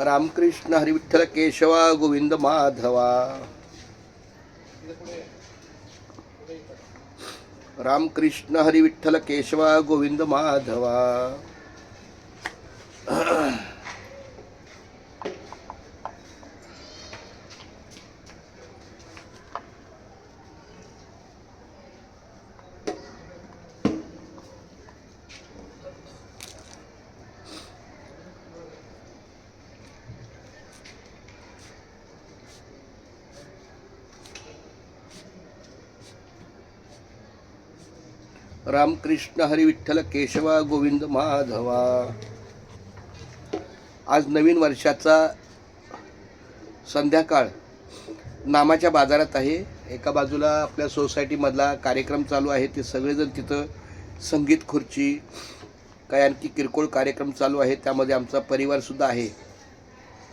रामकृष्ण हरी विठ्ठल केशवा गोविंद माधवा. रामकृष्ण हरी विठ्ठल केशवा गोविंद माधवा. रामकृष्ण हरी विठ्ठल केशवा गोविंद माधवा. आज नवीन वर्षाचा संध्याकाळ नामाच्या बाजारात आहे. एका बाजूला आपल्या सोसायटीमधला कार्यक्रम चालू आहे, ते सगळेजण तिथं संगीत खुर्ची काय आणखी किरकोळ कार्यक्रम चालू आहे. त्यामध्ये आमचा परिवारसुद्धा आहे.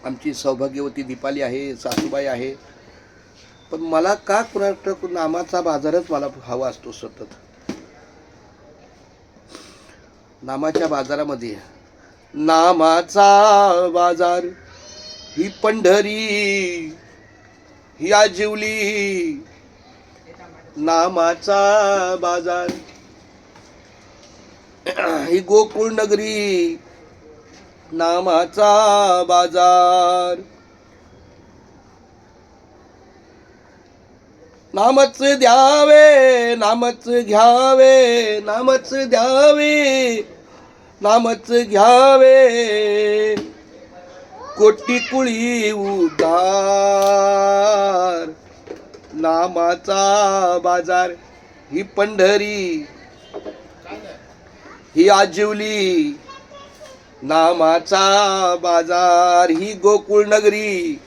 आमची सौभाग्यवती दीपाली आहे, सासूबाई आहे. पण मला का कुणाला नामाचा बाजारच मला हवा असतो सतत. नामाच्या बाजारामध्ये नामाचा बाजार ही पंढरी ही आजिवली. नामाचा बाजार ही गोकुळ नगरी. नामाचा बाजार नामच द्यावे नामच घ्यावे नामच द्यावे नामच घ्यावे कोटी कुळी उद्धार. नामाचा बाजार ही पंढरी ही आजिवली. नामाचा बाजार ही गोकुळ नगरी.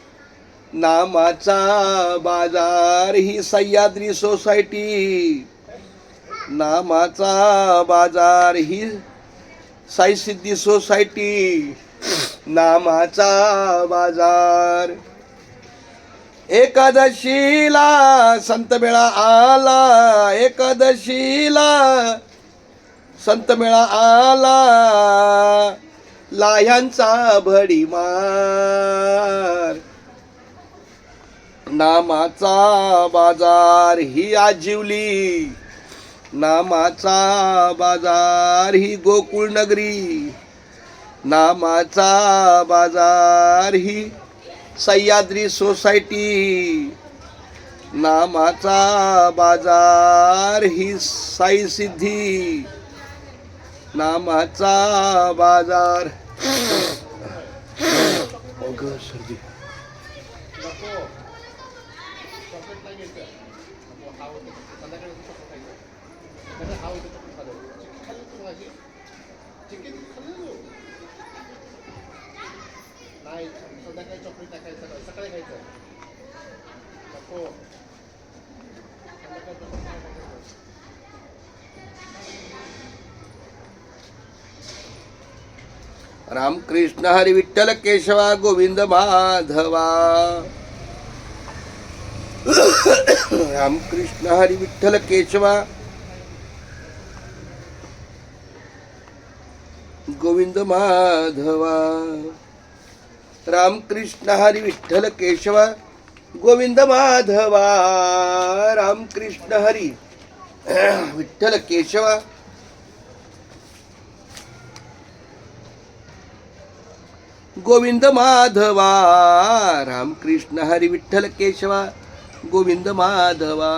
नामाचा बाजार ही सह्याद्री सोसायटी. नामाचा बाजार ही साई सिद्धी सोसायटी. नामाचा बाजार एकादशीला संत मेळा आला. एकादशीला संत मेळा आला. लाह्यांचा भडीमार. नामाचा बाजार ही आजिवली. नामाचा बाजार ही गोकुळ नगरी. नामाचा बाजार ही सह्याद्री सोसायटी. नामाचा बाजार ही साई सिद्धी. नामाचा बाजार सर्दी नाही संध्याकाळी चॉकलेट टाकायचं, सकाळी खायचं नको. रामकृष्ण हरी विठ्ठल केशवा गोविंद माधवा. रामकृष्ण हरी विठ्ठल केशवा गोविंद माधवा. रामकृष्ण हरी विठ्ठल केशवा गोविंद माधवा. रामकृष्ण हरी विठ्ठल केशवा गोविंद माधवा. रामकृष्ण हरी विठ्ठल केशवा गोविंद माधवा.